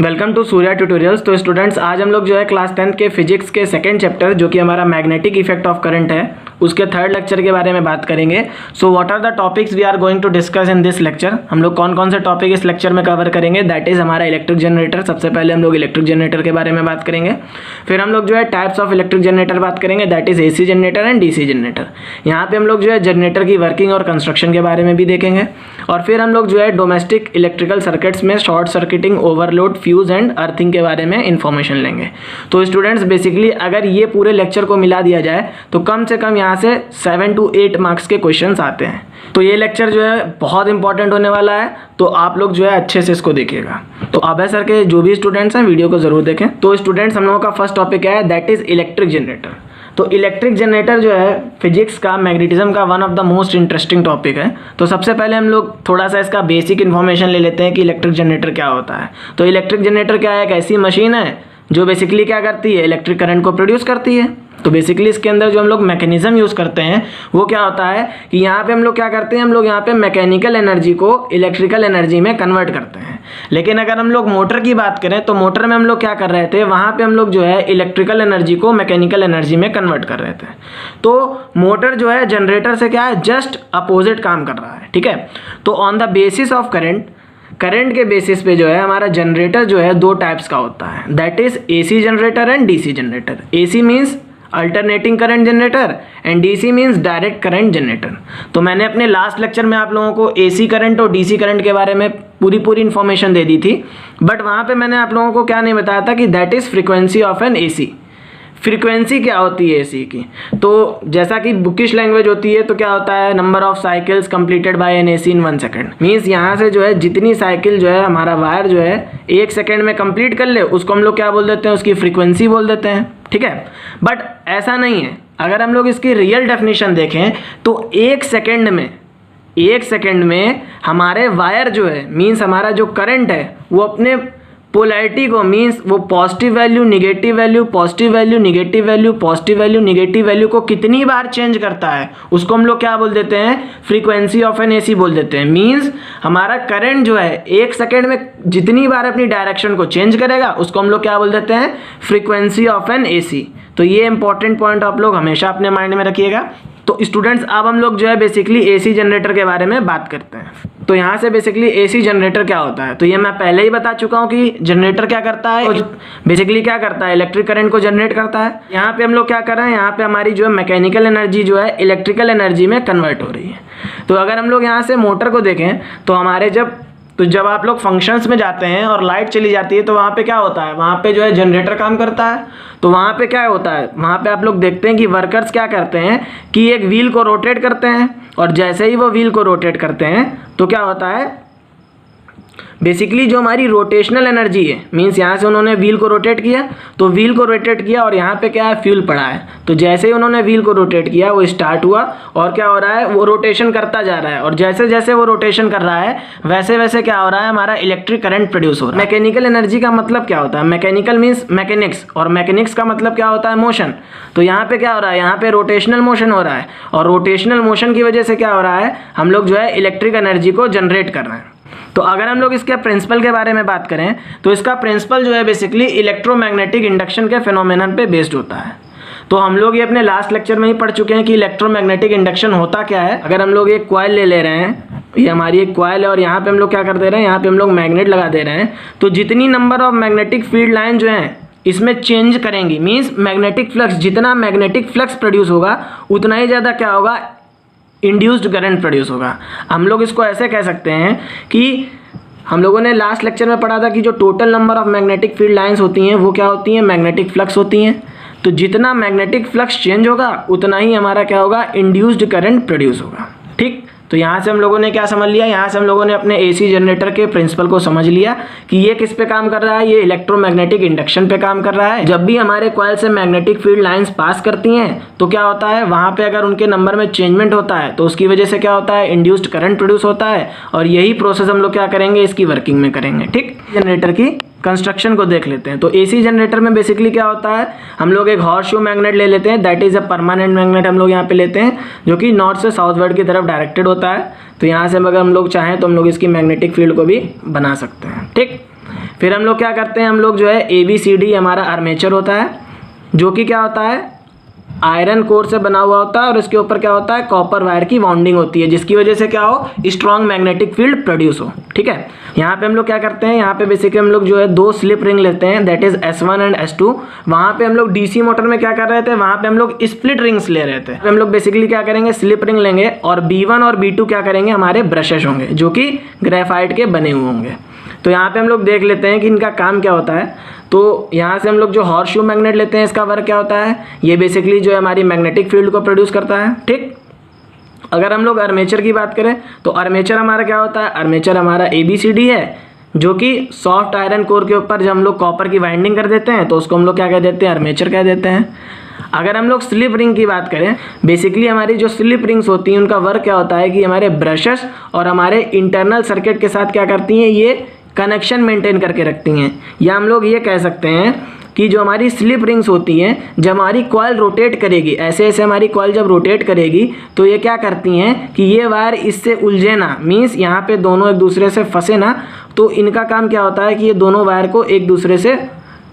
Welcome to Surya tutorials. तो students, आज हम लोग जो है क्लास 10 के फिजिक्स के सेकंड चैप्टर जो कि हमारा मैग्नेटिक इफेक्ट ऑफ करंट है उसके थर्ड लेक्चर के बारे में बात करेंगे। So what are the topics we are going to discuss in this lecture. हम लोग कौन कौन से टॉपिक इस लेक्चर में कवर करेंगे, दैट इज़ हमारा इलेक्ट्रिक जनरेटर। सबसे पहले हम लोग इलेक्ट्रिक जनरेटर के बारे में बात करेंगे। फिर हम लोग जो है टाइप्स ऑफ इलेक्ट्रिक जनरेटर बात करेंगे, that is AC generator and DC generator. यहाँ पे हम लोग जो है जनरेटर की वर्किंग और कंस्ट्रक्शन के बारे में भी देखेंगे। और फिर हम लोग जो है डोमेस्टिक इलेक्ट्रिकल सर्किट्स में short circuiting, overload, fuse and earthing के बारे में इंफॉर्मेशन लेंगे। तो स्टूडेंट्स, बेसिकली अगर ये पूरे लेक्चर को मिला दिया जाए तो कम से कम यहाँ से 7 to 8 मार्क्स के क्वेश्चंस आते हैं। तो ये लेक्चर जो है बहुत इंपॉर्टेंट होने वाला है, तो आप लोग जो है अच्छे से इसको देखिएगा। तो अभय सर के जो भी स्टूडेंट्स हैं वीडियो को ज़रूर देखें। तो स्टूडेंट्स, हम लोगों का फर्स्ट टॉपिक है दैट इज़ इलेक्ट्रिक जनरेटर। तो इलेक्ट्रिक जनरेटर जो है फिजिक्स का, मैग्नेटिज्म का one of the most interesting topic है। तो सबसे पहले हम लोग थोड़ा सा इसका बेसिक इन्फॉर्मेशन ले लेते हैं कि इलेक्ट्रिक जनरेटर क्या होता है। तो इलेक्ट्रिक जनरेटर क्या है, एक ऐसी मशीन है जो बेसिकली क्या करती है, इलेक्ट्रिक करंट को प्रोड्यूस करती है। तो बेसिकली इसके अंदर जो हम लोग मैकेनिज्म यूज़ करते हैं वो क्या होता है कि यहाँ पे हम लोग क्या करते हैं, हम लोग यहाँ पे मैकेनिकल एनर्जी को इलेक्ट्रिकल एनर्जी में कन्वर्ट करते हैं। लेकिन अगर हम लोग मोटर की बात करें तो मोटर में हम लोग क्या कर रहे थे, वहाँ पे हम लोग जो है इलेक्ट्रिकल एनर्जी को मैकेनिकल एनर्जी में कन्वर्ट कर रहे थे। तो मोटर जो है जनरेटर से क्या है, जस्ट अपोजिट काम कर रहा है। ठीक है। तो on the basis of current के बेसिस पे जो है हमारा जनरेटर जो है दो टाइप्स का होता है, that is AC generator and DC generator. AC means alternating current generator and DC means direct current generator. तो मैंने अपने लास्ट लेक्चर में आप लोगों को AC करंट और DC करंट के बारे में पूरी इन्फॉर्मेशन दे दी थी, बट वहाँ पे मैंने आप लोगों को क्या नहीं बताया था कि that is frequency of an AC। Frequency क्या होती है AC की, तो जैसा कि बुकिश लैंग्वेज होती है तो क्या होता है, number of cycles completed by an AC in 1 second. Means यहाँ से जो है जितनी साइकिल जो है हमारा वायर जो है 1 सेकेंड में कंप्लीट कर ले उसको हम लोग क्या बोल देते हैं, उसकी फ्रीक्वेंसी बोल देते हैं। ठीक है। बट ऐसा नहीं है, अगर हम लोग इसकी रियल डेफिनेशन देखें तो 1 सेकेंड में हमारे वायर जो है, मीन्स हमारा जो करंट है वो अपने पोलैरिटी को, मीन्स वो positive value, negative value, positive value, negative value, positive value, negative value को कितनी बार चेंज करता है उसको हम लोग क्या बोल देते हैं, फ्रीक्वेंसी ऑफ एन AC बोल देते हैं। मीन्स हमारा करंट जो है 1 सेकेंड में जितनी बार अपनी डायरेक्शन को चेंज करेगा उसको हम लोग क्या बोल देते हैं, फ्रीक्वेंसी ऑफ एन AC। तो ये इंपॉर्टेंट पॉइंट आप लोग हमेशा अपने माइंड में रखिएगा। तो स्टूडेंट्स, अब हम लोग जो है बेसिकली AC जनरेटर के बारे में बात करते हैं। तो यहाँ से बेसिकली AC जनरेटर क्या होता है, तो ये मैं पहले ही बता चुका हूँ कि जनरेटर क्या करता है, बेसिकली क्या करता है, इलेक्ट्रिक करंट को जनरेट करता है। यहाँ पे हम लोग क्या कर रहे हैं, यहाँ पे हमारी जो है मैकेनिकल एनर्जी जो है इलेक्ट्रिकल एनर्जी में कन्वर्ट हो रही है। तो अगर हम लोग यहाँ से मोटर को देखें तो हमारे जब आप लोग फंक्शंस में जाते हैं और लाइट चली जाती है तो वहाँ पे क्या होता है, वहाँ पे जो है जनरेटर काम करता है। तो वहाँ पे क्या होता है, वहाँ पे आप लोग देखते हैं कि वर्कर्स क्या करते हैं कि एक व्हील को रोटेट करते हैं, और जैसे ही वो व्हील को रोटेट करते हैं तो क्या होता है, बेसिकली जो हमारी रोटेशनल एनर्जी है, मीन्स यहाँ से उन्होंने व्हील को रोटेट किया, तो व्हील को रोटेट किया और यहाँ पे क्या है, फ्यूल पड़ा है। तो जैसे ही उन्होंने व्हील को रोटेट किया वो स्टार्ट हुआ और क्या हो रहा है, वो रोटेशन करता जा रहा है, और जैसे जैसे वो रोटेशन कर रहा है वैसे वैसे क्या हो रहा है, हमारा इलेक्ट्रिक करंट प्रोड्यूस हो रहा है। मैकेनिकल एनर्जी का मतलब क्या होता है, मैकेनिकल मीन्स मैकेनिक्स, और मैकेनिक्स का मतलब क्या होता है, मोशन। तो यहाँ पे क्या हो रहा है, यहाँ पे रोटेशनल मोशन हो रहा है, और रोटेशनल मोशन की वजह से क्या हो रहा है, हम लोग जो है इलेक्ट्रिक एनर्जी को जनरेट कर रहे हैं। तो अगर हम लोग इसके प्रिंसिपल के बारे में बात करें तो इसका प्रिंसिपल जो है बेसिकली इलेक्ट्रोमैग्नेटिक इंडक्शन के फिनोमेनन पे बेस्ड होता है। तो हम लोग ये अपने लास्ट लेक्चर में ही पढ़ चुके हैं कि इलेक्ट्रोमैग्नेटिक इंडक्शन होता क्या है। अगर हम लोग एक कॉइल ले रहे हैं, ये हमारी एक कॉइल है, और यहाँ पे हम लोग क्या कर दे रहे हैं, यहाँ पे हम लोग मैग्नेट लगा दे रहे हैं, तो जितनी number of magnetic field line जो हैं इसमें चेंज करेंगी, मीन्स मैग्नेटिक फ्लक्स, जितना मैग्नेटिक फ्लक्स प्रोड्यूस होगा उतना ही ज़्यादा क्या होगा, इंड्यूस्ड करंट प्रोड्यूस होगा। हम लोग इसको ऐसे कह सकते हैं कि हम लोगों ने लास्ट लेक्चर में पढ़ा था कि जो total number of magnetic field lines होती हैं वो क्या होती हैं, मैग्नेटिक फ्लक्स होती हैं। तो जितना मैग्नेटिक फ्लक्स चेंज होगा उतना ही हमारा क्या होगा, इंड्यूस्ड करंट प्रोड्यूस होगा। ठीक। तो यहाँ से हम लोगों ने क्या समझ लिया, यहाँ से हम लोगों ने अपने AC जनरेटर के प्रिंसिपल को समझ लिया कि ये किस पे काम कर रहा है, ये इलेक्ट्रोमैग्नेटिक इंडक्शन पे काम कर रहा है। जब भी हमारे कॉइल से मैग्नेटिक फील्ड लाइंस पास करती हैं तो क्या होता है, वहाँ पे अगर उनके नंबर में चेंजमेंट होता है तो उसकी वजह से क्या होता है, इंड्यूस्ड करंट प्रोड्यूस होता है, और यही प्रोसेस हम लोग क्या करेंगे, इसकी वर्किंग में करेंगे। ठीक। जनरेटर की कंस्ट्रक्शन को देख लेते हैं। तो AC जनरेटर में बेसिकली क्या होता है, हम लोग एक हॉर्स शू मैग्नेट ले लेते हैं, that is a permanent magnet हम लोग यहाँ पे लेते हैं, जो कि नॉर्थ से साउथवर्ड की तरफ डायरेक्टेड होता है। तो यहाँ से अगर हम लोग चाहें तो हम लोग इसकी मैग्नेटिक फील्ड को भी बना सकते हैं। ठीक। फिर हम लोग क्या करते हैं, हम लोग जो है ABCD हमारा आर्मेचर होता है, जो कि क्या होता है आयरन कोर से बना हुआ होता है और इसके ऊपर क्या होता है कॉपर वायर की बाउंडिंग होती है, जिसकी वजह से क्या हो स्ट्रॉन्ग मैग्नेटिक फील्ड प्रोड्यूस हो। ठीक है, यहाँ पे हम लोग क्या करते हैं, यहाँ पे बेसिकली हम लोग जो है 2 स्लिप रिंग लेते हैं, that is S1 and S2। वहाँ पे हम लोग DC मोटर में क्या कर रहे थे, वहाँ पे हम लोग स्प्लिट रिंग्स ले रहे थे। हम लोग बेसिकली क्या करेंगे स्लिप रिंग लेंगे और B1 और B2 क्या करेंगे हमारे ब्रशेस होंगे जो कि ग्रेफाइट के बने हुए होंगे। तो यहाँ पे हम लोग देख लेते हैं कि इनका काम क्या होता है। तो यहाँ से हम लोग जो हॉर्सशू मैग्नेट लेते हैं, इसका वर्क क्या होता है, ये बेसिकली जो है हमारी मैग्नेटिक फील्ड को प्रोड्यूस करता है। ठीक, अगर हम लोग आर्मेचर की बात करें तो आर्मेचर हमारा क्या होता है, आर्मेचर हमारा ABCD है, जो कि सॉफ्ट आयरन कोर के ऊपर जब हम लोग कॉपर की वाइंडिंग कर देते हैं तो उसको हम लोग क्या कह देते हैं, आर्मेचर कह देते हैं। अगर हम लोग स्लिप रिंग की बात करें, बेसिकली हमारी जो स्लिप रिंग्स होती हैं उनका वर्क क्या होता है कि हमारे ब्रशेस और हमारे इंटरनल सर्किट के साथ क्या करती हैं, ये कनेक्शन मेंटेन करके रखती हैं। या हम लोग ये कह सकते हैं कि जो हमारी स्लिप रिंग्स होती हैं, जब हमारी कॉइल रोटेट करेगी, ऐसे ऐसे हमारी कॉइल जब रोटेट करेगी तो ये क्या करती हैं कि ये वायर इससे उलझे ना, मीन्स यहाँ पे दोनों एक दूसरे से फंसे ना। तो इनका काम क्या होता है कि ये दोनों वायर को एक दूसरे से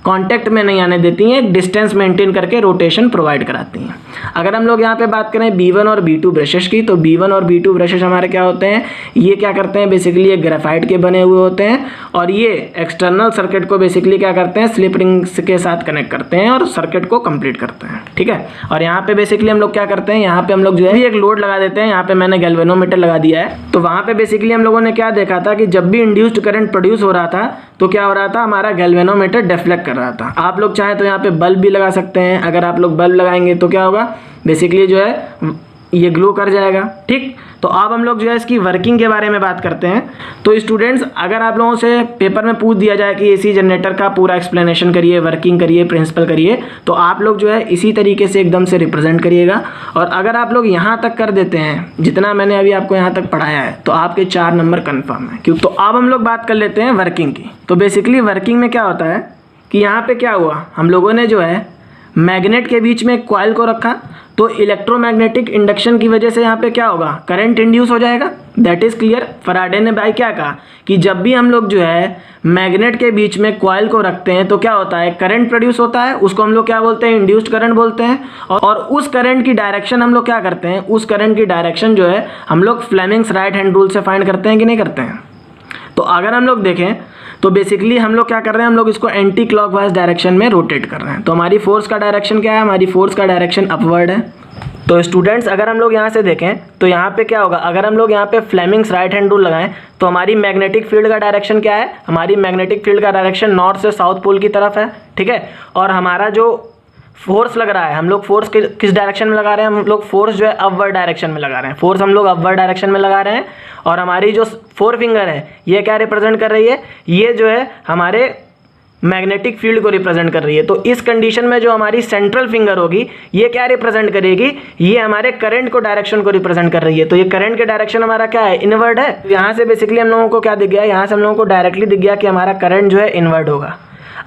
कांटेक्ट में नहीं आने देती हैं, एक डिस्टेंस मेंटेन करके रोटेशन प्रोवाइड कराती हैं। अगर हम लोग यहाँ पे बात करें B1 और B2 ब्रशेस की, तो B1 और B2 ब्रशेस हमारे क्या होते हैं, ये क्या करते हैं बेसिकली ये ग्रेफाइट के बने हुए होते हैं और ये एक्सटर्नल सर्किट को बेसिकली क्या करते हैं स्लिप रिंग्स के साथ कनेक्ट करते हैं और सर्किट को कंप्लीट करते हैं। ठीक है, और यहाँ पे बेसिकली हम लोग क्या करते हैं, यहाँ पे हम लोग जो है एक लोड लगा देते हैं। यहाँ पे मैंने गैल्वेनोमीटर लगा दिया है। तो वहाँ पे बेसिकली हम लोगों ने क्या देखा था कि जब भी इंड्यूस्ड करंट प्रोड्यूस हो रहा था तो क्या हो रहा था, हमारा गैल्वेनोमीटर डिफ्लेक्ट कर रहा था। आप लोग चाहें तो यहाँ पे बल्ब भी लगा सकते हैं। अगर आप लोग बल्ब लगाएंगे तो क्या होगा, बेसिकली जो है ये ग्लो कर जाएगा। ठीक, तो अब हम लोग जो है इसकी वर्किंग के बारे में बात करते हैं। तो स्टूडेंट्स, अगर आप लोगों से पेपर में पूछ दिया जाए कि AC जनरेटर का पूरा एक्सप्लेनेशन करिए, वर्किंग करिए, प्रिंसिपल करिए, तो आप लोग जो है इसी तरीके से एकदम से रिप्रेजेंट करिएगा। और अगर आप लोग यहाँ तक कर देते हैं जितना मैंने अभी आपको यहाँ तक पढ़ाया है, तो आपके 4 नंबर कन्फर्म है। क्यों, तो अब हम लोग बात कर लेते हैं वर्किंग की। तो बेसिकली वर्किंग में क्या होता है कि यहाँ पे क्या हुआ, हम लोगों ने जो है मैग्नेट के बीच में एक कॉइल को रखा, तो इलेक्ट्रोमैग्नेटिक इंडक्शन की वजह से यहाँ पे क्या होगा, करंट इंड्यूस हो जाएगा। That is clear. फैराडे ने भाई क्या कहा कि जब भी हम लोग जो है मैग्नेट के बीच में कॉइल को रखते हैं तो क्या होता है, करंट प्रोड्यूस होता है। उसको हम लोग क्या बोलते हैं, इंड्यूस्ड करंट बोलते हैं। और उस करंट की डायरेक्शन हम लोग क्या करते हैं, उस करंट की डायरेक्शन जो है हम लोग फ्लेमिंग्स राइट हैंड रूल से फाइंड करते हैं कि नहीं करते हैं। तो अगर हम लोग देखें तो बेसिकली हम लोग क्या कर रहे हैं, हम लोग इसको एंटी क्लॉकवाइज डायरेक्शन में रोटेट कर रहे हैं। तो हमारी फोर्स का डायरेक्शन क्या है, हमारी फोर्स का डायरेक्शन अपवर्ड है। तो स्टूडेंट्स, अगर हम लोग यहाँ से देखें तो यहाँ पे क्या होगा, अगर हम लोग यहाँ पे फ्लेमिंग्स राइट हैंड रूल लगाएं तो हमारी मैग्नेटिक फील्ड का डायरेक्शन क्या है, हमारी मैग्नेटिक फील्ड का डायरेक्शन नॉर्थ से साउथ पोल की तरफ है। ठीक है, और हमारा जो फोर्स लग रहा है, हम लोग फोर्स किस डायरेक्शन में लगा रहे हैं, हम लोग फोर्स जो है अपवर्ड डायरेक्शन में लगा रहे हैं। फोर्स हम लोग अपवर्ड डायरेक्शन में लगा रहे हैं। और हमारी जो 4 फिंगर है ये क्या रिप्रेजेंट कर रही है, ये जो है हमारे मैग्नेटिक फील्ड को रिप्रेजेंट कर रही है। तो इस कंडीशन में जो हमारी सेंट्रल फिंगर होगी ये क्या रिप्रेजेंट करेगी, ये हमारे करंट को डायरेक्शन को रिप्रेजेंट कर रही है। तो ये करंट के डायरेक्शन हमारा क्या है, इनवर्ड है। यहाँ से बेसिकली हम लोगों को क्या दिख गया, यहाँ से हम लोगों को डायरेक्टली दिख गया कि हमारा करंट जो है इनवर्ड होगा।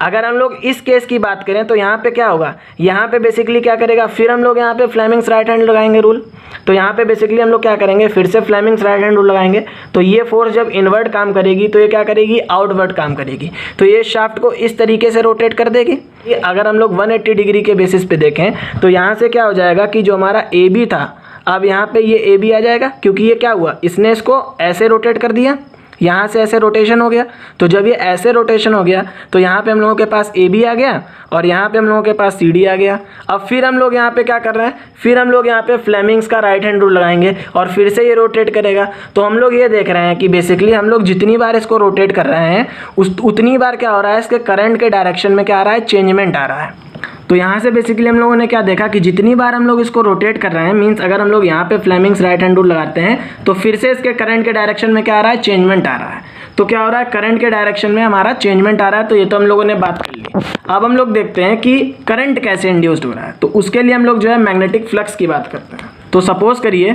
अगर हम लोग इस केस की बात करें तो यहाँ पे क्या होगा, यहाँ पे बेसिकली क्या करेगा, फिर हम लोग यहाँ पे फ्लेमिंग्स राइट हैंड लगाएंगे रूल। तो यहाँ पे बेसिकली हम लोग क्या करेंगे, फिर से फ्लेमिंग्स राइट हैंड रूल लगाएंगे। तो ये फोर्स जब इनवर्ड काम करेगी तो ये क्या करेगी, आउटवर्ड काम करेगी। तो ये शाफ्ट को इस तरीके से रोटेट कर देगी। अगर हम लोग 180 डिग्री के बेसिस पे देखें तो यहाँ से क्या हो जाएगा कि जो हमारा AB था, अब यहाँ पे ये AB आ जाएगा, क्योंकि ये क्या हुआ, इसने इसको ऐसे रोटेट कर दिया, यहाँ से ऐसे रोटेशन हो गया। तो जब ये ऐसे रोटेशन हो गया तो यहाँ पे हम लोगों के पास AB आ गया और यहाँ पे हम लोगों के पास CD आ गया। अब फिर हम लोग यहाँ पे क्या कर रहे हैं, फिर हम लोग यहाँ पे फ्लेमिंग्स का राइट हैंड रूल लगाएंगे और फिर से ये रोटेट करेगा। तो हम लोग ये देख रहे हैं कि बेसिकली हम लोग जितनी बार इसको रोटेट कर रहे हैं उतनी बार क्या हो रहा है, इसके करंट के डायरेक्शन में क्या आ रहा है, चेंजमेंट आ रहा है। तो यहाँ से बेसिकली हम लोगों ने क्या देखा कि जितनी बार हम लोग इसको रोटेट कर रहे हैं, मींस अगर हम लोग यहाँ पे फ्लेमिंग्स राइट हैंड रूल लगाते हैं तो फिर से इसके करंट के डायरेक्शन में क्या आ रहा है, चेंजमेंट आ रहा है। तो क्या हो रहा है, करंट के डायरेक्शन में हमारा चेंजमेंट आ रहा है। तो ये तो हम लोगों ने बात कर ली। अब हम लोग देखते हैं कि करंट कैसे इंड्यूस्ड हो रहा है। तो उसके लिए हम लोग जो है मैग्नेटिक फ्लक्स की बात करते हैं। तो सपोज करिए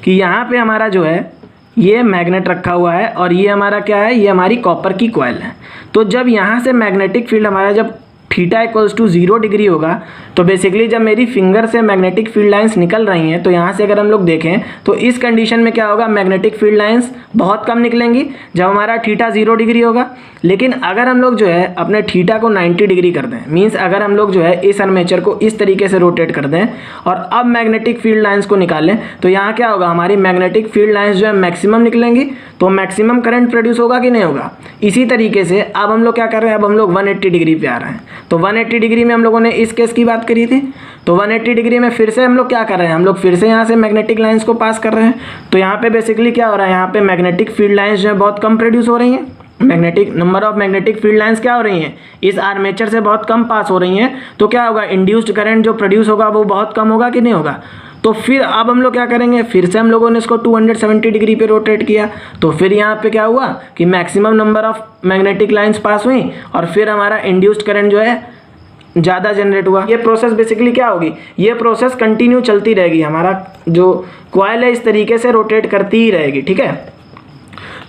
कि यहाँ पे हमारा जो है ये मैग्नेट रखा हुआ है और ये हमारा क्या है, ये हमारी कॉपर की कॉइल है। तो जब यहाँ से मैग्नेटिक फील्ड हमारा जब थीटा इक्वल्स टू 0 डिग्री होगा, तो बेसिकली जब मेरी फिंगर से मैग्नेटिक फील्ड लाइंस निकल रही हैं, तो यहाँ से अगर हम लोग देखें तो इस कंडीशन में क्या होगा, मैग्नेटिक फील्ड लाइंस बहुत कम निकलेंगी जब हमारा थीटा 0 डिग्री होगा। लेकिन अगर हम लोग जो है अपने थीटा को 90 डिग्री कर दें, मीन्स अगर हम लोग जो है इस आर्मेचर को इस तरीके से रोटेट कर दें और अब मैग्नेटिक फील्ड लाइंस को निकालें, तो यहाँ क्या होगा, हमारी मैग्नेटिक फील्ड लाइंस जो है मैक्सिमम निकलेंगी, तो मैक्सिमम करंट प्रोड्यूस होगा कि नहीं होगा। इसी तरीके से अब हम लोग क्या कर रहे हैं, अब हम लोग 180 डिग्री पे आ रहे हैं। तो 180 डिग्री में हम लोगों ने इस केस की बात करी थी, तो 180 डिग्री में फिर से हम लोग क्या कर रहे हैं, हम लोग फिर से यहाँ से मैग्नेटिक लाइंस को पास कर रहे हैं। तो यहाँ पे बेसिकली क्या हो रहा है, यहाँ पे मैग्नेटिक फील्ड लाइंस जो है बहुत कम प्रोड्यूस हो रही हैं। Magnetic number of magnetic field lines क्या हो रही हैं, इस आर्मेचर से बहुत कम पास हो रही हैं। तो क्या होगा, इंड्यूस्ड करंट जो प्रोड्यूस होगा वो बहुत कम होगा कि नहीं होगा। तो फिर अब हम लोग क्या करेंगे, फिर से हम लोगों ने इसको 270 डिग्री पे रोटेट किया, तो फिर यहाँ पे क्या हुआ कि maximum number of magnetic lines pass हुई और फिर हमारा इंड्यूस्ड करंट जो है ज़्यादा जनरेट हुआ। ये प्रोसेस बेसिकली क्या होगी, ये प्रोसेस कंटिन्यू चलती रहेगी, हमारा जो कॉइल है इस तरीके से रोटेट करती ही रहेगी, ठीक है।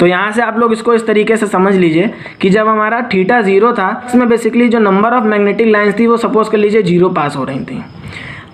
तो यहाँ से आप लोग इसको इस तरीके से समझ लीजिए कि जब हमारा थीटा 0 था, इसमें बेसिकली जो नंबर ऑफ मैग्नेटिक लाइंस थी वो सपोज कर लीजिए 0 पास हो रही थी।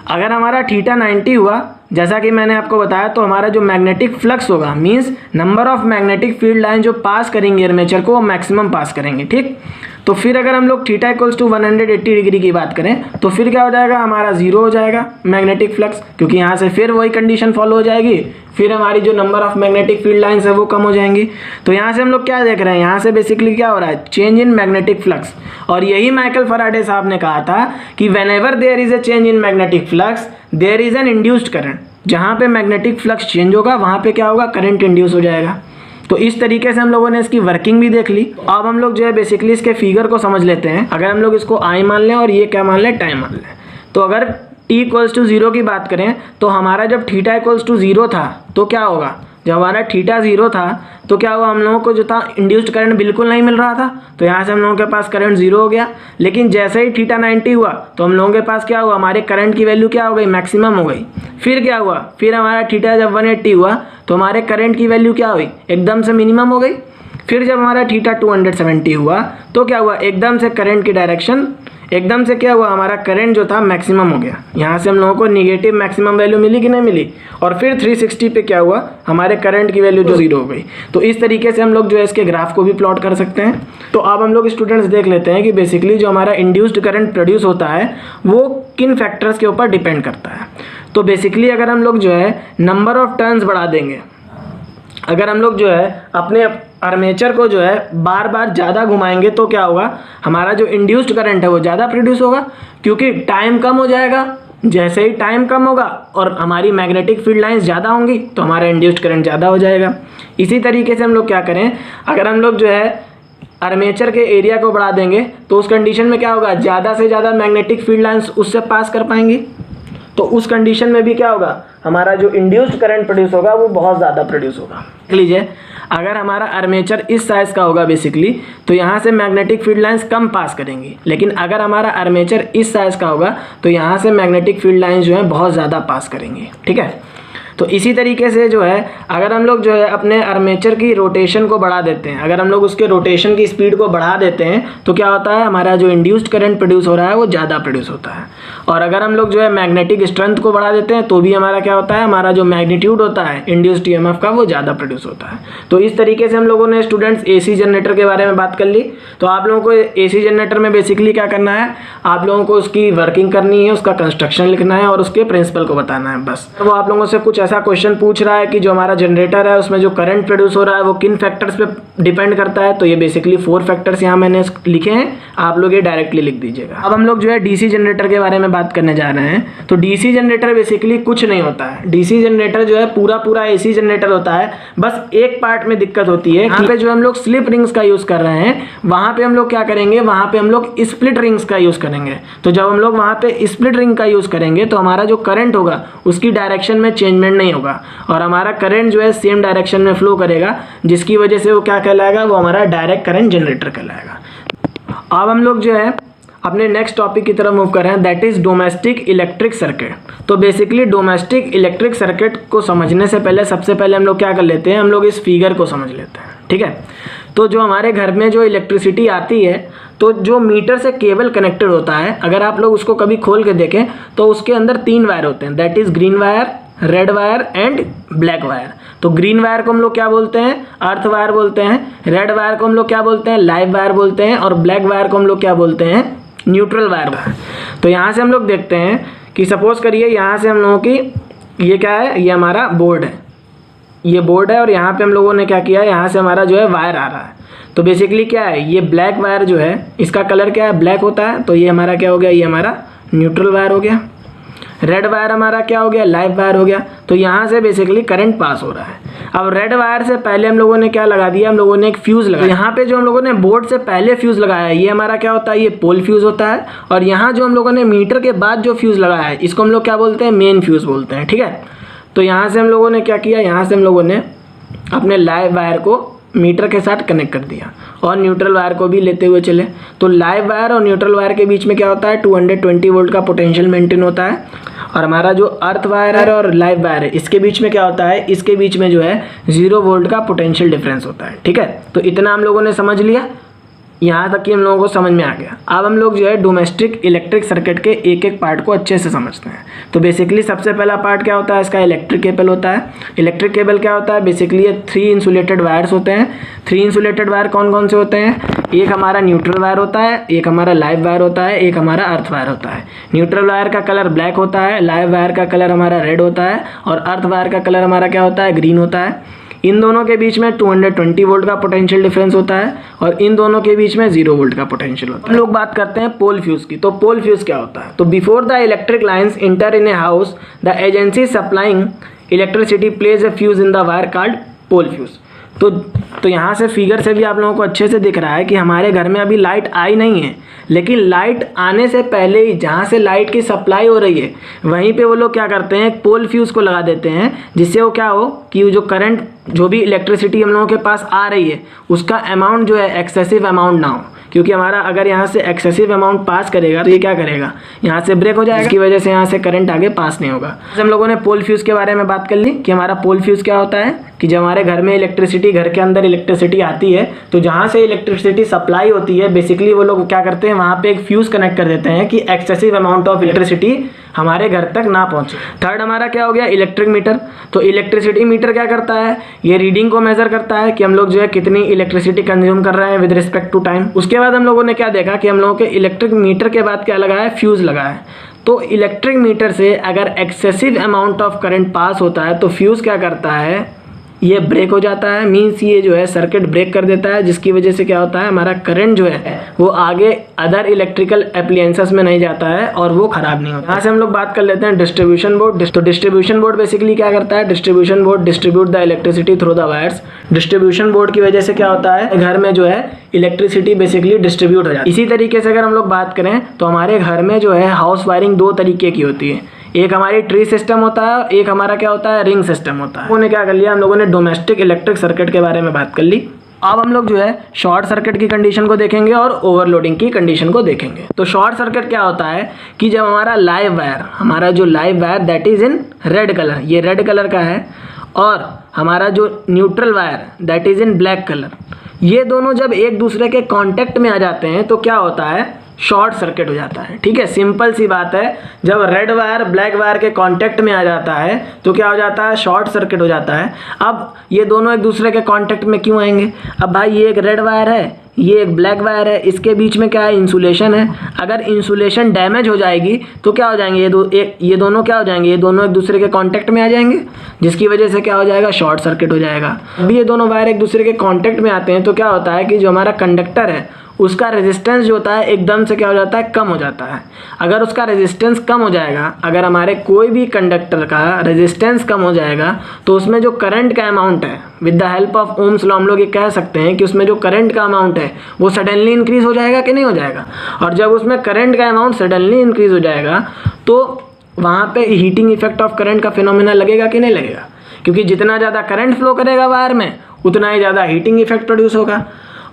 अगर हमारा थीटा 90 हुआ, जैसा कि मैंने आपको बताया, तो हमारा जो मैग्नेटिक फ्लक्स होगा, means number of magnetic field line जो पास करेंगे आर्मेचर को, वो मैक्सिमम पास करेंगे, ठीक। तो फिर अगर हम लोग थीटा इक्वल्स टू 180 डिग्री की बात करें, तो फिर क्या हो जाएगा, हमारा 0 हो जाएगा मैग्नेटिक फ्लक्स, क्योंकि यहाँ से फिर वही कंडीशन फॉलो हो जाएगी, फिर हमारी जो number of magnetic field lines है वो कम हो जाएंगी। तो यहाँ से हम लोग क्या देख रहे हैं, यहाँ से बेसिकली क्या हो रहा है, चेंज इन मैग्नेटिक फ्लक्स। और यही माइकल फैराडे साहब ने कहा था कि whenever there is a change in magnetic flux there is an induced current. जहाँ पे मैग्नेटिक फ्लक्स चेंज होगा वहाँ पे क्या होगा, करंट इंड्यूस हो जाएगा। तो इस तरीके से हम लोगों ने इसकी वर्किंग भी देख ली। अब हम लोग जो है बेसिकली इसके फिगर को समझ लेते हैं। अगर हम लोग इसको आई मान लें और ये क्या मान लें, टाइम मान लें, तो अगर t इक्वल्स टू 0 की बात करें, तो हमारा जब थीटा इक्वल्स टू 0 था तो क्या होगा, जब हमारा थीटा 0 था तो क्या हुआ, हम लोगों को जो था इंड्यूस्ड करंट बिल्कुल नहीं मिल रहा था, तो यहाँ से हम लोगों के पास करंट 0 हो गया। लेकिन जैसे ही थीटा 90 हुआ तो हम लोगों के पास क्या हुआ, हमारे करंट की वैल्यू क्या हो गई, मैक्सिमम हो गई। फिर क्या हुआ, फिर हमारा थीटा जब 180 हुआ तो हमारे करंट की वैल्यू क्या हुई, एकदम से मिनिमम हो गई। फिर जब हमारा थीटा 270 हुआ तो क्या हुआ, एकदम से करंट की डायरेक्शन, एकदम से क्या हुआ, हमारा करंट जो था मैक्सिमम हो गया। यहाँ से हम लोगों को निगेटिव मैक्सिमम वैल्यू मिली कि नहीं मिली, और फिर 360 पे क्या हुआ, हमारे करंट की वैल्यू जो 0 हो गई। तो इस तरीके से हम लोग जो है इसके ग्राफ को भी प्लॉट कर सकते हैं। तो अब हम लोग स्टूडेंट्स देख लेते हैं कि बेसिकली जो हमारा इंड्यूस्ड करंट प्रोड्यूस होता है वो किन फैक्टर्स के ऊपर डिपेंड करता है। तो बेसिकली अगर हम लोग जो है नंबर ऑफ टर्न्स बढ़ा देंगे, अगर हम लोग जो है अपने आर्मेचर को जो है बार बार ज़्यादा घुमाएंगे, तो क्या होगा, हमारा जो इंड्यूस्ड करंट है वो ज़्यादा प्रोड्यूस होगा, क्योंकि टाइम कम हो जाएगा। जैसे ही टाइम कम होगा और हमारी मैग्नेटिक फील्ड लाइंस ज़्यादा होंगी तो हमारा इंड्यूस्ड करंट ज़्यादा हो जाएगा। इसी तरीके से हम लोग क्या करें, अगर हम लोग जो है आर्मेचर के एरिया को बढ़ा देंगे तो उस कंडीशन में क्या होगा, ज़्यादा से ज़्यादा मैग्नेटिक फील्ड लाइंस उससे पास कर पाएंगी। तो उस कंडीशन में भी क्या होगा, हमारा जो इंड्यूस्ड करंट प्रोड्यूस होगा वो बहुत ज़्यादा प्रोड्यूस होगा। देख लीजिए, अगर हमारा आर्मेचर इस साइज़ का होगा बेसिकली, तो यहाँ से मैग्नेटिक फील्ड लाइंस कम पास करेंगी। लेकिन अगर हमारा आर्मेचर इस साइज़ का होगा तो यहाँ से मैग्नेटिक फील्ड लाइंस जो है बहुत ज़्यादा पास करेंगी, ठीक है। तो इसी तरीके से जो है अगर हम लोग जो है अपने आर्मेचर की रोटेशन को बढ़ा देते हैं, अगर हम लोग उसके रोटेशन की स्पीड को बढ़ा देते हैं, तो क्या होता है, हमारा जो इंड्यूस्ड करंट प्रोड्यूस हो रहा है वो ज़्यादा प्रोड्यूस होता है। और अगर हम लोग जो है मैग्नेटिक स्ट्रेंथ को बढ़ा देते हैं तो भी हमारा क्या होता है, हमारा जो मैग्नीट्यूड होता है इंड्यूस्ड ईएमएफ का वो ज़्यादा प्रोड्यूस होता है। तो इस तरीके से हम लोगों ने स्टूडेंट्स एसी जनरेटर के बारे में बात कर ली। तो आप लोगों को एसी जनरेटर में बेसिकली क्या करना है, आप लोगों को उसकी वर्किंग करनी है, उसका कंस्ट्रक्शन लिखना है और उसके प्रिंसिपल को बताना है बस। वो आप लोगों से कुछ ऐसा क्वेश्चन पूछ रहा है कि जो हमारा जनरेटर है उसमें जो करंट प्रोड्यूस हो रहा है वो किन फैक्टर्स पे डिपेंड करता है, तो ये बेसिकली 4 फैक्टर्स यहाँ मैंने लिखे हैं, आप लोग ये डायरेक्टली लिख दीजिएगा। अब हम लोग जो है डीसी जनरेटर के बारे में बात करने जा रहे हैं। तो डीसी जनरेटर बेसिकली कुछ नहीं होता है, डीसी जनरेटर जो है पूरा एसी जनरेटर होता है। बस एक पार्ट में दिक्कत होती है, यहाँ पे जो हम लोग स्लिप रिंग्स का यूज़ कर रहे हैं, वहाँ पे हम लोग क्या करेंगे, वहाँ पे हम लोग स्प्लिट रिंग्स का यूज़ करेंगे। तो जब हम लोग वहाँ पे स्प्लिट रिंग का यूज़ करेंगे तो हमारा जो करंट होगा उसकी डायरेक्शन में चेंजमेंट नहीं होगा और हमारा करंट जो है सेम डायरेक्शन में फ्लो करेगा, जिसकी वजह से वो क्या कहलाएगा, वो हमारा डायरेक्ट करंट जनरेटर कहलाएगा। अब हम लोग जो है अपने नेक्स्ट टॉपिक की तरफ मूव कर रहे हैं, that is domestic electric circuit. तो बेसिकली डोमेस्टिक इलेक्ट्रिक सर्किट को समझने से पहले सबसे पहले हम लोग क्या कर लेते हैं, हम लोग इस फिगर को समझ लेते हैं, ठीक है। तो जो हमारे घर में जो इलेक्ट्रिसिटी आती है तो जो मीटर से केबल कनेक्टेड होता है, अगर आप लोग उसको कभी खोल के देखें तो उसके अंदर 3 वायर होते हैं, that is green wire, red wire and black wire. तो ग्रीन वायर को हम लोग क्या बोलते हैं, अर्थ वायर बोलते हैं, रेड वायर को हम लोग क्या बोलते हैं, लाइव वायर बोलते हैं, और ब्लैक वायर को हम लोग क्या बोलते हैं, न्यूट्रल वायर। तो यहाँ से हम लोग देखते हैं कि सपोज करिए यहाँ से हम लोगों की ये क्या है, ये हमारा बोर्ड है, ये बोर्ड है, और यहाँ पे हम लोगों ने क्या किया है, यहाँ से हमारा जो है वायर आ रहा है। तो बेसिकली क्या है, ये ब्लैक वायर जो है इसका कलर क्या है, ब्लैक होता है, तो ये हमारा क्या हो गया, ये हमारा न्यूट्रल वायर हो गया। रेड वायर हमारा क्या हो गया, लाइव वायर हो गया। तो यहाँ से बेसिकली करंट पास हो रहा है। अब रेड वायर से पहले हम लोगों ने क्या लगा दिया, हम लोगों ने एक फ्यूज़ लगाया। यहाँ पे जो हम लोगों ने बोर्ड से पहले फ्यूज़ लगाया है, ये हमारा क्या होता है, ये पोल फ्यूज़ होता है। और यहाँ जो हम लोगों ने मीटर के बाद जो फ्यूज़ लगाया है, इसको हम लोग क्या बोलते हैं, मेन फ्यूज़ बोलते हैं। ठीक है, तो यहाँ से हम लोगों ने क्या किया, यहाँ से हम लोगों ने अपने लाइव वायर को मीटर के साथ कनेक्ट कर दिया और न्यूट्रल वायर को भी लेते हुए चले। तो लाइव वायर और न्यूट्रल वायर के बीच में क्या होता है, 220 वोल्ट का पोटेंशियल मेंटेन होता है। और हमारा जो अर्थ वायर है और लाइव वायर है, इसके बीच में क्या होता है, इसके बीच में जो है 0 वोल्ट का पोटेंशियल डिफरेंस होता है। ठीक है, तो इतना हम लोगों ने समझ लिया, यहाँ तक कि हम लोगों को समझ में आ गया। अब हम लोग जो है डोमेस्टिक इलेक्ट्रिक सर्किट के एक एक पार्ट को अच्छे से समझते हैं। तो बेसिकली सबसे पहला पार्ट क्या होता है, इसका इलेक्ट्रिक केबल होता है। इलेक्ट्रिक केबल क्या होता है, बेसिकली ये 3 इंसुलेटेड वायर्स होते हैं। 3 इंसुलेटेड वायर कौन कौन से होते हैं, एक हमारा न्यूट्रल वायर होता है, एक हमारा लाइव वायर होता है, एक हमारा अर्थ वायर होता है। न्यूट्रल वायर का कलर ब्लैक होता है, लाइव वायर का कलर हमारा रेड होता है, और अर्थ वायर का कलर हमारा क्या होता है, ग्रीन होता है। इन दोनों के बीच में 220 वोल्ट का पोटेंशियल डिफरेंस होता है, और इन दोनों के बीच में 0 वोल्ट का पोटेंशियल होता है। हम लोग बात करते हैं पोल फ्यूज़ की। तो पोल फ्यूज़ क्या होता है, तो before the electric lines enter in a house, the agency supplying electricity place a fuse in the wire called pole fuse. तो यहाँ से फिगर से भी आप लोगों को अच्छे से दिख रहा है कि हमारे घर में अभी लाइट आई नहीं है, लेकिन लाइट आने से पहले ही जहाँ से लाइट की सप्लाई हो रही है वहीं पे वो लोग क्या करते हैं, पोल फ्यूज़ को लगा देते हैं, जिससे वो क्या हो कि जो करंट, जो भी इलेक्ट्रिसिटी हम लोगों के पास आ रही है उसका अमाउंट जो है एक्सेसिव अमाउंट ना हो। क्योंकि हमारा अगर यहाँ से एक्सेसिव अमाउंट पास करेगा तो ये क्या करेगा, यहाँ से ब्रेक हो जाएगा, इसकी वजह से यहाँ से करंट आगे पास नहीं होगा। हम लोगों ने पोल फ्यूज़ के बारे में बात कर ली कि हमारा पोल फ्यूज़ क्या होता है, कि जब हमारे घर में इलेक्ट्रिसिटी, घर के अंदर इलेक्ट्रिसिटी आती है तो जहाँ से इलेक्ट्रिसिटी सप्लाई होती है बेसिकली वो लोग क्या करते हैं, वहाँ पे एक फ्यूज़ कनेक्ट कर देते हैं कि एक्सेसिव अमाउंट ऑफ इलेक्ट्रिसिटी हमारे घर तक ना पहुँचे। थर्ड हमारा क्या हो गया, इलेक्ट्रिक मीटर। तो इलेक्ट्रिसिटी मीटर क्या करता है, ये रीडिंग को मेजर करता है कि हम लोग जो है कितनी इलेक्ट्रिसिटी कंज्यूम कर रहे हैं विद रिस्पेक्ट टू टाइम। उसके बाद हम लोगों ने क्या देखा कि हम लोगों के इलेक्ट्रिक मीटर के बाद क्या लगा है, फ्यूज़ लगा है। तो इलेक्ट्रिक मीटर से अगर excessive amount of current pass होता है तो फ्यूज़ क्या करता है, ये ब्रेक हो जाता है, मीन्स ये जो है सर्किट ब्रेक कर देता है, जिसकी वजह से क्या होता है, हमारा करंट जो है वो आगे अदर इलेक्ट्रिकल एप्लियंसेस में नहीं जाता है और वो ख़राब नहीं होता। यहाँ से हम लोग बात कर लेते हैं डिस्ट्रीब्यूशन बोर्ड। तो डिस्ट्रीब्यूशन बोर्ड बेसिकली क्या करता है, distribution board distribute the electricity through the wires. Distribution board की वजह से क्या होता है, घर में जो है इलेक्ट्रिसिटी बेसिकली डिस्ट्रीब्यूट हो जाती है। इसी तरीके से अगर हम लोग बात करें तो हमारे घर में जो है हाउस वायरिंग 2 तरीके की होती है, एक हमारी ट्री सिस्टम होता है, एक हमारा क्या होता है, रिंग सिस्टम होता है। उन्होंने क्या कर लिया, हम लोगों ने डोमेस्टिक इलेक्ट्रिक सर्किट के बारे में बात कर ली। अब हम लोग जो है शॉर्ट सर्किट की कंडीशन को देखेंगे और ओवरलोडिंग की कंडीशन को देखेंगे। तो शॉर्ट सर्किट क्या होता है कि जब हमारा लाइव वायर, हमारा जो live wire that is in red colour, ये रेड कलर का है, और हमारा जो neutral wire that is in black colour, ये दोनों जब एक दूसरे के कांटेक्ट में आ जाते हैं तो क्या होता है, शॉर्ट सर्किट हो जाता है। ठीक है, सिंपल सी बात है, जब रेड वायर ब्लैक वायर के कांटेक्ट में आ जाता है तो क्या हो जाता है, शॉर्ट सर्किट हो जाता है। अब ये दोनों एक दूसरे के कांटेक्ट में क्यों आएंगे, अब भाई ये एक रेड वायर है, ये एक ब्लैक वायर है, इसके बीच में क्या है, इंसुलेशन है। अगर इंसुलेशन डैमेज हो जाएगी तो क्या हो जाएंगे, ये दोनों क्या हो जाएंगे, ये दोनों एक दूसरे के कांटेक्ट में आ जाएंगे, जिसकी वजह से क्या हो जाएगा, शॉर्ट सर्किट हो जाएगा। अभी ये दोनों वायर एक दूसरे के कांटेक्ट में आते हैं तो क्या होता है कि जो हमारा कंडक्टर है उसका रेजिस्टेंस जो होता है एकदम से क्या हो जाता है, कम हो जाता है। अगर उसका रेजिस्टेंस कम हो जाएगा, अगर हमारे कोई भी कंडक्टर का रेजिस्टेंस कम हो जाएगा तो उसमें जो करंट का अमाउंट है, with the help of Ohm's law हम लोग ये कह सकते हैं कि उसमें जो करंट का अमाउंट है वो सडनली इंक्रीज हो जाएगा कि नहीं हो जाएगा। और जब उसमें करंट का अमाउंट सडनली इंक्रीज हो जाएगा तो वहाँ पे हीटिंग इफेक्ट ऑफ करंट का फिनोमेना लगेगा कि नहीं लगेगा, क्योंकि जितना ज़्यादा करंट फ्लो करेगा वायर में उतना ही ज़्यादा हीटिंग इफेक्ट प्रोड्यूस होगा।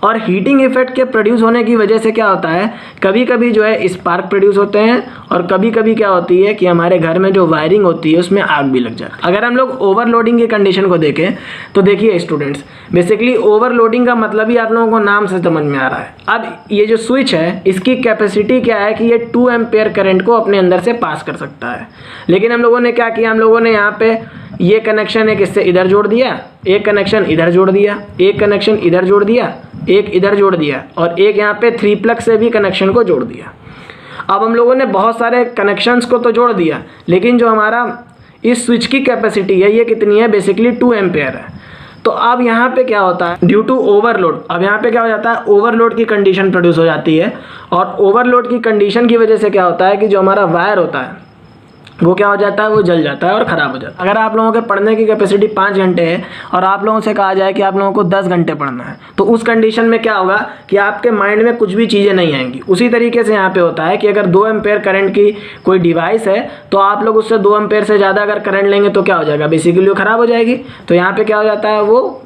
और हीटिंग इफेक्ट के प्रोड्यूस होने की वजह से क्या होता है, कभी कभी जो है स्पार्क प्रोड्यूस होते हैं और कभी कभी क्या होती है कि हमारे घर में जो वायरिंग होती है उसमें आग भी लग जाती है। अगर हम लोग ओवरलोडिंग की कंडीशन को देखें तो देखिए स्टूडेंट्स, बेसिकली ओवरलोडिंग का मतलब ही आप लोगों को नाम से समझ में आ रहा है। अब ये जो स्विच है इसकी कैपेसिटी क्या है कि ये 2 एम्पेयर करंट को अपने अंदर से पास कर सकता है। लेकिन हम लोगों ने क्या किया, हम लोगों ने यहाँ पे ये कनेक्शन एक इससे इधर जोड़ दिया, एक कनेक्शन इधर जोड़ दिया, एक कनेक्शन इधर जोड़ दिया, एक इधर जोड़ दिया और एक यहाँ पे 3 प्लग से भी कनेक्शन को जोड़ दिया। अब हम लोगों ने बहुत सारे कनेक्शंस को तो जोड़ दिया, लेकिन जो हमारा इस स्विच की कैपेसिटी है ये कितनी है, बेसिकली 2 एम्पेयर है। तो अब यहाँ पे क्या होता है, ड्यू टू ओवरलोड, अब यहाँ पे क्या हो जाता है, ओवरलोड की कंडीशन प्रोड्यूस हो जाती है। और ओवरलोड की कंडीशन की वजह से क्या होता है कि जो हमारा वायर होता है वो क्या हो जाता है, वो जल जाता है और ख़राब हो जाता है। अगर आप लोगों के पढ़ने की कैपेसिटी 5 घंटे है और आप लोगों से कहा जाए कि आप लोगों को 10 घंटे पढ़ना है, तो उस कंडीशन में क्या होगा कि आपके माइंड में कुछ भी चीज़ें नहीं आएंगी। उसी तरीके से यहाँ पे होता है कि अगर 2 एम्पेयर करंट की कोई डिवाइस है तो आप लोग उससे 2 एम्पेयर से ज़्यादा अगर करंट लेंगे तो क्या हो जाएगा, बेसिकली वो ख़राब हो जाएगी। तो यहाँ पर क्या हो जाता है, वो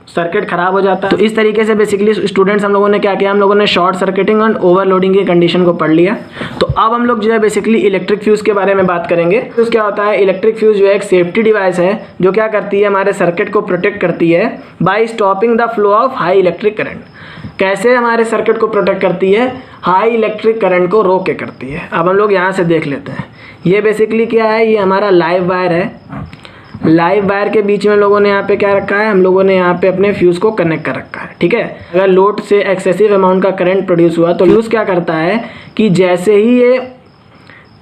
सर्किट खराब हो जाता है। तो इस तरीके से बेसिकली स्टूडेंट्स हम लोगों ने क्या किया, हम लोगों ने शॉर्ट सर्किटिंग एंड ओवरलोडिंग की कंडीशन को पढ़ लिया। तो अब हम लोग जो है बेसिकली इलेक्ट्रिक फ्यूज के बारे में बात करेंगे। तो क्या होता है, इलेक्ट्रिक फ्यूज जो है एक सेफ्टी डिवाइस है जो क्या करती है, हमारे सर्किट को प्रोटेक्ट करती है by stopping the flow of high electric current. कैसे हमारे सर्किट को प्रोटेक्ट करती है, हाई इलेक्ट्रिक करंट को रोक के करती है। अब हम लोग यहाँ से देख लेते हैं, ये बेसिकली क्या है, ये हमारा लाइव वायर है। लाइव वायर के बीच में लोगों ने यहाँ पे क्या रखा है, हम लोगों ने यहाँ पे अपने फ्यूज़ को कनेक्ट कर रखा है। ठीक है, अगर लोड से एक्सेसिव अमाउंट का करंट प्रोड्यूस हुआ तो फ्यूज़ क्या करता है कि जैसे ही ये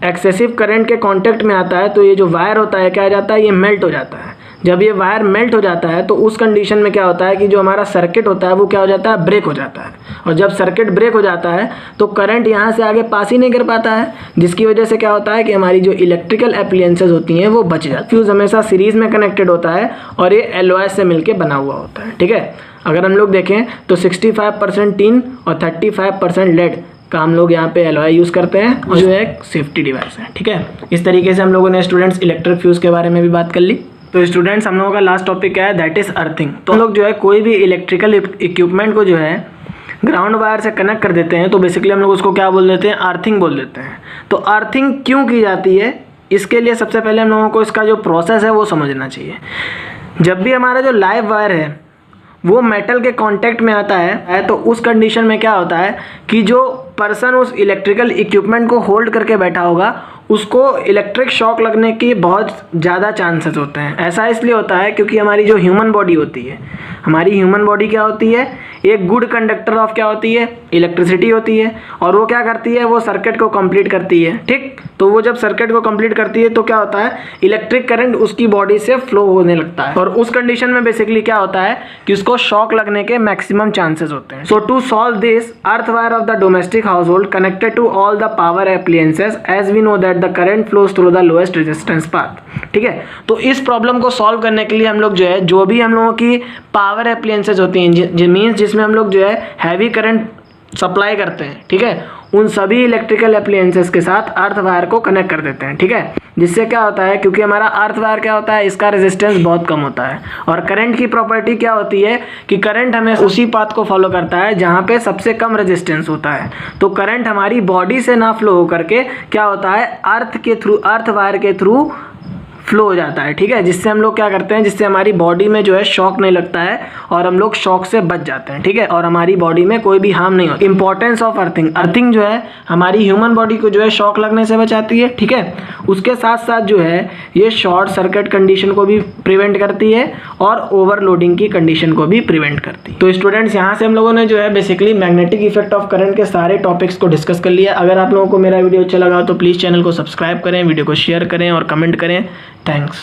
एक्सेसिव करंट के कांटेक्ट में आता है तो ये जो वायर होता है क्या हो जाता है, ये मेल्ट हो जाता है। जब ये वायर मेल्ट हो जाता है तो उस कंडीशन में क्या होता है कि जो हमारा सर्किट होता है वो क्या हो जाता है, ब्रेक हो जाता है। और जब सर्किट ब्रेक हो जाता है तो करंट यहाँ से आगे पास ही नहीं कर पाता है, जिसकी वजह से क्या होता है कि हमारी जो इलेक्ट्रिकल एप्लायंसेस होती हैं वो बच जाती है। फ्यूज़ हमेशा सीरीज़ में कनेक्टेड होता है और ये एलओएस से मिलकर बना हुआ होता है। ठीक है, अगर हम लोग देखें तो 65% टिन और 35% लेड का हम लोग यहाँ पे एलॉय यूज़ करते हैं और जो एक सेफ्टी डिवाइस है। ठीक है, इस तरीके से हम लोगों ने स्टूडेंट्स इलेक्ट्रिक फ्यूज़ के बारे में भी बात कर ली। तो स्टूडेंट्स हम लोगों का लास्ट टॉपिक क्या है, दैट इज़ अर्थिंग। तो हम लोग जो है कोई भी इलेक्ट्रिकल इक्विपमेंट को जो है ग्राउंड वायर से कनेक्ट कर देते हैं तो बेसिकली हम लोग उसको क्या बोल देते हैं, अर्थिंग बोल देते हैं। तो अर्थिंग क्यों की जाती है, इसके लिए सबसे पहले हम लोगों को इसका जो प्रोसेस है वो समझना चाहिए। जब भी हमारा जो लाइव वायर है वो मेटल के कांटेक्ट में आता है तो उस कंडीशन में क्या होता है कि जो पर्सन उस इलेक्ट्रिकल इक्विपमेंट को होल्ड करके बैठा होगा उसको इलेक्ट्रिक शॉक लगने की बहुत ज़्यादा चांसेस होते हैं। ऐसा इसलिए होता है क्योंकि हमारी जो ह्यूमन बॉडी होती है, हमारी ह्यूमन बॉडी क्या होती है, एक गुड कंडक्टर ऑफ क्या होती है, इलेक्ट्रिसिटी होती है। और वो क्या करती है, वो सर्किट को कंप्लीट करती है। ठीक, तो वो जब सर्किट को कंप्लीट करती है तो क्या होता है, इलेक्ट्रिक करंट उसकी बॉडी से फ्लो होने लगता है और उस कंडीशन में बेसिकली क्या होता है कि उसको शॉक लगने के मैक्सिमम चांसेस होते हैं। So to solve this, earth wire of the domestic household connected to all the power appliances as we know that the current flows through the lowest resistance path. ठीक है, तो इस problem को solve करने के लिए हम लोग जो है जो भी हम लोगों की पावर एप्लायंसेस होती हैं, मीन्स जिसमें हम लोग जो है हैवी करंट सप्लाई करते हैं, ठीक है, उन सभी इलेक्ट्रिकल एप्लायंसेस के साथ अर्थ वायर को कनेक्ट कर देते हैं। ठीक है, जिससे क्या होता है, क्योंकि हमारा अर्थ वायर क्या होता है, इसका रेजिस्टेंस बहुत कम होता है। और करंट की प्रॉपर्टी क्या होती है कि करंट हमें उसी पाथ को फॉलो करता है जहाँ पे सबसे कम रेजिस्टेंस होता है। तो करंट हमारी बॉडी से ना फ्लो होकर के क्या होता है, अर्थ वायर के थ्रू फ्लो हो जाता है। ठीक है, जिससे हम लोग क्या करते हैं, जिससे हमारी बॉडी में जो है शॉक नहीं लगता है और हम लोग शॉक से बच जाते हैं। ठीक है, और हमारी बॉडी में कोई भी हार्म नहीं होता। इंपॉर्टेंस ऑफ अर्थिंग, अर्थिंग जो है हमारी ह्यूमन बॉडी को जो है शॉक लगने से बचाती है। ठीक है, उसके साथ साथ जो है ये शॉर्ट सर्किट कंडीशन को भी प्रिवेंट करती है और ओवरलोडिंग की कंडीशन को भी प्रिवेंट करती है। तो स्टूडेंट्स यहाँ से हम लोगों ने जो है basically magnetic effect of current के सारे टॉपिक्स को डिस्कस कर लिया। अगर आप लोगों को मेरा वीडियो अच्छा लगा तो प्लीज़ चैनल को सब्सक्राइब करें, वीडियो को शेयर करें और कमेंट करें। Thanks.